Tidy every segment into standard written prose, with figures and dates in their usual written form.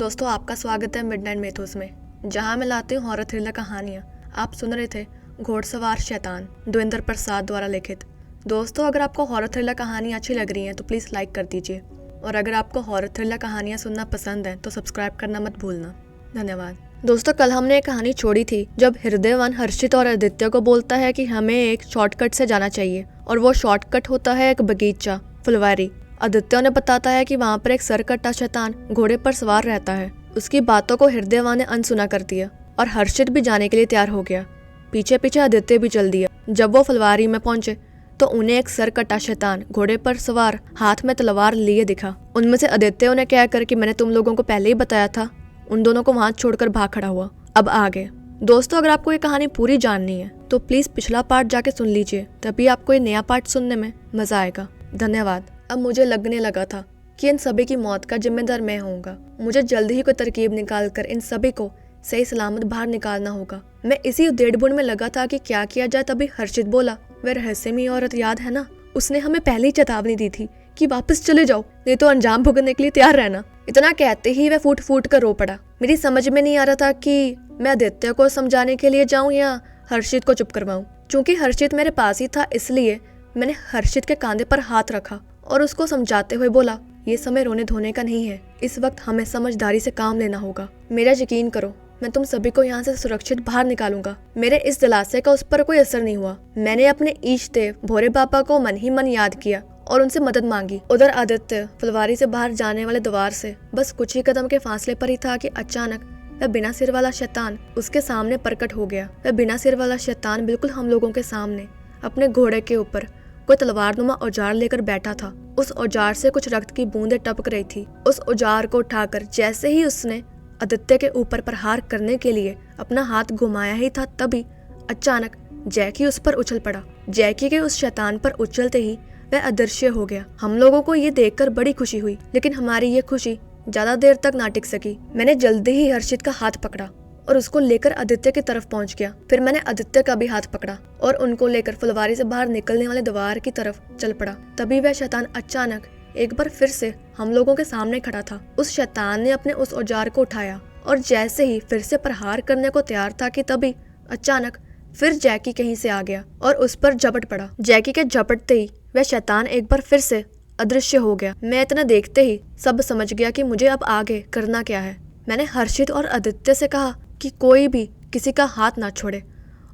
दोस्तों, आपका स्वागत है मिडनाइट मेथोस में, जहां मैं लाती हूँ हॉरर थ्रिलर कहानियाँ। आप सुन रहे थे घोड़सवार शैतान द्विंदर प्रसाद द्वारा लिखित। दोस्तों, अगर आपको हॉरर थ्रिलर कहानियाँ अच्छी लग रही हैं तो प्लीज़ लाइक कर दीजिए, और अगर आपको हॉरर थ्रिलर कहानियाँ सुनना पसंद है तो सब्सक्राइब करना मत भूलना। धन्यवाद। दोस्तों, कल हमने एक कहानी छोड़ी थी जब हृदयवान हर्षित और आदित्य को बोलता है कि हमें एक शॉर्टकट से जाना चाहिए, और वो शॉर्टकट होता है एक बगीचा, फुलवारी। आदित्य उन्हें बताता है कि वहाँ पर एक सरकट्टा शैतान घोड़े पर सवार रहता है। उसकी बातों को हृदयवान ने अनसुना कर दिया और हर्षित भी जाने के लिए तैयार हो गया। पीछे पीछे आदित्य भी चल दिया। जब वो फुलवारी में पहुंचे तो उन्हें एक सरकट्टा शैतान घोड़े पर सवार हाथ में तलवार लिए दिखा। उनमें से आदित्य उन्हें कहकर कि मैंने तुम लोगों को पहले ही बताया था, उन दोनों को वहां छोड़कर भाग खड़ा हुआ। अब आगे दोस्तों, अगर आपको ये कहानी पूरी जाननी है तो प्लीज पिछला पार्ट जाके सुन लीजिए, तभी आपको ये नया पार्ट सुनने में मजा आएगा। धन्यवाद। अब मुझे लगने लगा था कि इन सभी की मौत का जिम्मेदार मैं होऊंगा। मुझे जल्दी ही कोई तरकीब निकालकर इन सभी को सही सलामत बाहर निकालना होगा। मैं इसी उधेड़-बुन में लगा था कि क्या किया जाए, तभी हर्षित बोला, वह रहस्यमयी औरत याद है ना, उसने हमें पहले ही चेतावनी दी थी कि वापस चले जाओ, नहीं तो अंजाम भुगतने के लिए तैयार रहना। इतना कहते ही वह फूट फूट कर रो पड़ा। मेरी समझ में नहीं आ रहा था कि मैं आदित्य को समझाने के लिए जाऊं या हर्षित को चुप करवाऊं। चूंकि हर्षित मेरे पास ही था, इसलिए मैंने हर्षित के कांधे पर हाथ रखा और उसको समझाते हुए बोला, ये समय रोने धोने का नहीं है, इस वक्त हमें समझदारी से काम लेना होगा। मेरा यकीन करो, मैं तुम सभी को यहाँ से सुरक्षित बाहर निकालूंगा। मेरे इस दिलासे का उस पर कोई असर नहीं हुआ। मैंने अपने ईश देव भोरे बाबा को मन ही मन याद किया और उनसे मदद मांगी। उधर आदित्य फुलवारी से बाहर जाने वाले द्वार से बस कुछ ही कदम के फासले पर ही था कि अचानक वह बिना सिर वाला शैतान उसके सामने प्रकट हो गया। वह बिना सिर वाला शैतान बिल्कुल हम लोगों के सामने अपने घोड़े के ऊपर कोई तलवारनुमा औजार लेकर बैठा था। उस औजार से कुछ रक्त की बूंदें टपक रही थी। उस औजार को उठाकर जैसे ही उसने आदित्य के ऊपर प्रहार करने के लिए अपना हाथ घुमाया ही था, तभी अचानक जैकी उस पर उछल पड़ा। जैकी के उस शैतान पर उछलते ही वह अदृश्य हो गया। हम लोगों को ये देखकर बड़ी खुशी हुई, लेकिन हमारी ये खुशी ज्यादा देर तक ना टिक सकी। मैंने जल्दी ही हर्षित का हाथ पकड़ा और उसको लेकर आदित्य की तरफ पहुंच गया। फिर मैंने आदित्य का भी हाथ पकड़ा और उनको लेकर फुलवारी से बाहर निकलने वाले द्वार की तरफ चल पड़ा। तभी वह शैतान अचानक एक बार फिर से हम लोगों के सामने खड़ा था। उस शैतान ने अपने उस औजार को उठाया और जैसे ही फिर से प्रहार करने को तैयार था कि तभी अचानक फिर जैकी कहीं से आ गया और उस पर झपट पड़ा। जैकी के झपटते ही वह शैतान एक बार फिर से अदृश्य हो गया। मैं इतना देखते ही सब समझ गया कि मुझे अब आगे करना क्या है। मैंने हर्षित और आदित्य से कहा कि कोई भी किसी का हाथ ना छोड़े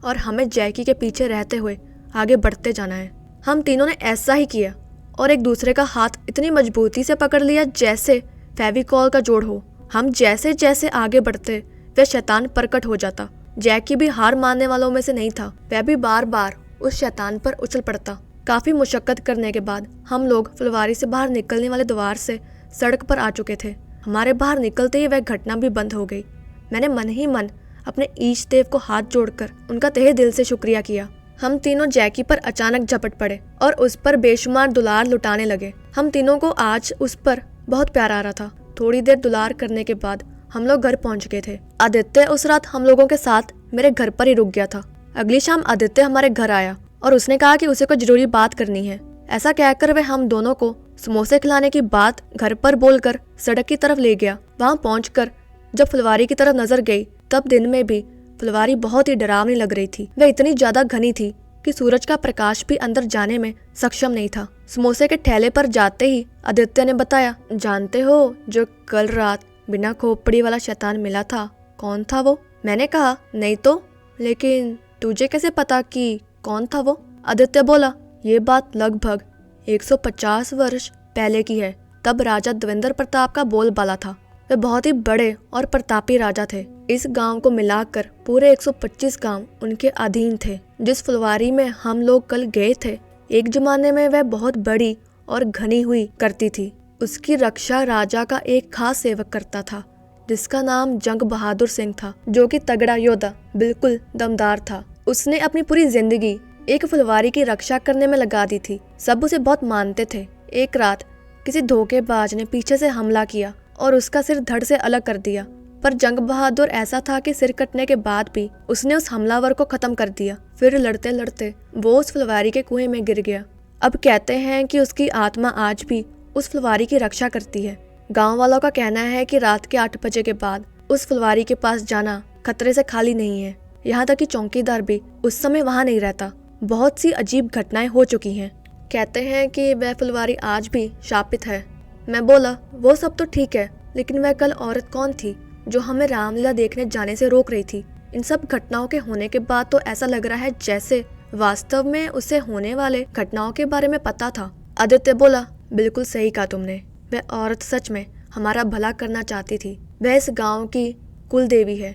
और हमें जैकी के पीछे रहते हुए आगे बढ़ते जाना है। हम तीनों ने ऐसा ही किया और एक दूसरे का हाथ इतनी मजबूती से पकड़ लिया जैसे फेविकॉल का जोड़ हो। हम जैसे जैसे आगे बढ़ते वह शैतान प्रकट हो जाता। जैकी भी हार मानने वालों में से नहीं था। वह भी बार बार उस शैतान पर उछल पड़ता। काफी मुशक्कत करने के बाद हम लोग फुलवारी से बाहर निकलने वाले द्वार से सड़क पर आ चुके थे। हमारे बाहर निकलते ही वह घटना भी बंद हो गई। मैंने मन ही मन अपने ईश देव को हाथ जोड़कर उनका तहे दिल से शुक्रिया किया। हम तीनों जैकी पर अचानक झपट पड़े और उस पर बेशुमार दुलार लुटाने लगे। हम तीनों को आज उस पर बहुत प्यार आ रहा था। थोड़ी देर दुलार करने के बाद हम लोग घर पहुंच गए थे। आदित्य उस रात हम लोगों के साथ मेरे घर पर ही रुक गया था। अगली शाम आदित्य हमारे घर आया और उसने कहा कि उसे कोई जरूरी बात करनी है। ऐसा कहकर वह हम दोनों को समोसे खिलाने की बात घर पर बोलकर सड़क की तरफ ले गया। वहां पहुंचकर जब फुलवारी की तरफ नजर गई, तब दिन में भी फुलवारी बहुत ही डरावनी लग रही थी। वह इतनी ज्यादा घनी थी कि सूरज का प्रकाश भी अंदर जाने में सक्षम नहीं था। समोसे के ठेले पर जाते ही आदित्य ने बताया, जानते हो जो कल रात बिना खोपड़ी वाला शैतान मिला था, कौन था वो? मैंने कहा, नहीं तो, लेकिन तुझे कैसे पता कि कौन था वो? आदित्य बोला, ये बात लगभग 150 वर्ष पहले की है। तब राजा द्विंदर प्रताप का बोलबाला था। वे बहुत ही बड़े और प्रतापी राजा थे। इस गांव को मिलाकर पूरे 125 गांव उनके अधीन थे। जिस फुलवारी में हम लोग कल गए थे, एक जमाने में वह बहुत बड़ी और घनी हुई करती थी। उसकी रक्षा राजा का एक खास सेवक करता था, जिसका नाम जंग बहादुर सिंह था, जो कि तगड़ा योद्धा, बिल्कुल दमदार था। उसने अपनी पूरी जिंदगी एक फुलवारी की रक्षा करने में लगा दी थी। सब उसे बहुत मानते थे। एक रात किसी धोखेबाज ने पीछे से हमला किया और उसका सिर धड़ से अलग कर दिया, पर जंग बहादुर ऐसा था कि सिर कटने के बाद भी उसने उस हमलावर को खत्म कर दिया। फिर लड़ते लड़ते वो उस फुलवारी के कुएं में गिर गया। अब कहते हैं कि उसकी आत्मा आज भी उस फुलवारी की रक्षा करती है। गांव वालों का कहना है कि रात के 8 बजे के बाद उस फुलवारी के पास जाना खतरे से खाली नहीं है। यहाँ तक कि चौकीदार भी उस समय वहाँ नहीं रहता। बहुत सी अजीब घटनाएं हो चुकी हैं। कहते हैं कि वह फुलवारी आज भी शापित है। मैं बोला, वो सब तो ठीक है, लेकिन वह कल औरत कौन थी जो हमें रामलीला देखने जाने से रोक रही थी? इन सब घटनाओं के होने के बाद तो ऐसा लग रहा है जैसे वास्तव में उसे होने वाले घटनाओं के बारे में पता था। आदित्य बोला, बिल्कुल सही कहा तुमने। वह औरत सच में हमारा भला करना चाहती थी। वह इस गांव की कुल देवी है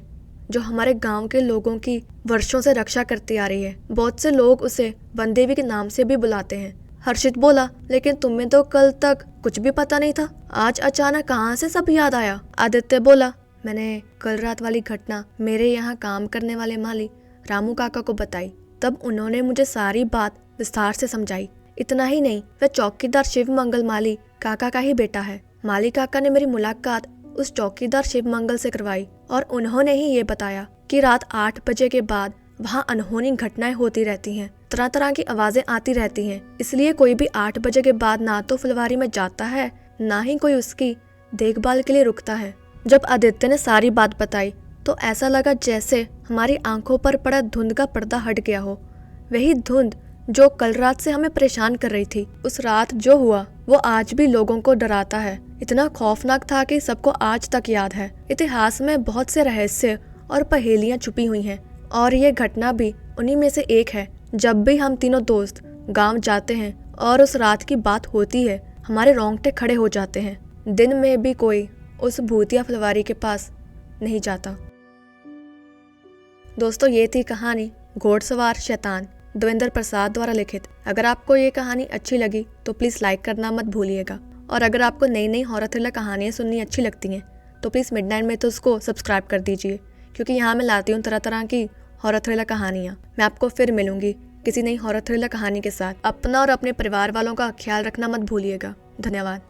जो हमारे गांव के लोगों की वर्षों से रक्षा करती आ रही है। बहुत से लोग उसे वन देवी के नाम से भी बुलाते हैं। हर्षित बोला, लेकिन तुम्हें तो कल तक कुछ भी पता नहीं था, आज अचानक कहाँ से सब याद आया? आदित्य बोला, मैंने कल रात वाली घटना मेरे यहाँ काम करने वाले माली रामू काका को बताई। तब उन्होंने मुझे सारी बात विस्तार से समझाई। इतना ही नहीं, वह चौकीदार शिव मंगल माली काका का ही बेटा है। माली काका ने मेरी मुलाकात उस चौकीदार शिव मंगल से करवाई और उन्होंने ही ये बताया कि रात 8 बजे के बाद वहाँ अनहोनी घटनाएं होती रहती हैं, तरह तरह की आवाजें आती रहती हैं। इसलिए कोई भी 8 बजे के बाद ना तो फुलवारी में जाता है, ना ही कोई उसकी देखभाल के लिए रुकता है। जब आदित्य ने सारी बात बताई तो ऐसा लगा जैसे हमारी आंखों पर पड़ा धुंध का पर्दा हट गया हो। वही धुंध जो कल रात से हमें परेशान कर रही थी। उस रात जो हुआ वो आज भी लोगों को डराता है। इतना खौफनाक था कि सबको आज तक याद है। इतिहास में बहुत से रहस्य और पहेलियां छुपी हुई हैं और ये घटना भी उन्हीं में से एक है। जब भी हम तीनों दोस्त गांव जाते हैं और उस रात की बात होती है, हमारे रोंगटे खड़े हो जाते हैं। दिन में भी कोई उस भूतिया फुलवारी के पास नहीं जाता। दोस्तों, ये थी कहानी घोड़सवार शैतान, देवेंद्र प्रसाद द्वारा लिखित। अगर आपको ये कहानी अच्छी लगी तो प्लीज़ लाइक करना मत भूलिएगा। और अगर आपको नई नई हॉरर थ्रिलर कहानियाँ सुननी अच्छी लगती हैं तो प्लीज़ मिडनाइट मेथोड्स को सब्सक्राइब कर दीजिए, क्योंकि यहाँ मैं लाती हूँ तरह तरह की हॉरर थ्रिलर कहानियाँ। मैं आपको फिर मिलूंगी किसी नई हॉरर थ्रिलर कहानी के साथ। अपना और अपने परिवार वालों का ख्याल रखना मत भूलिएगा। धन्यवाद।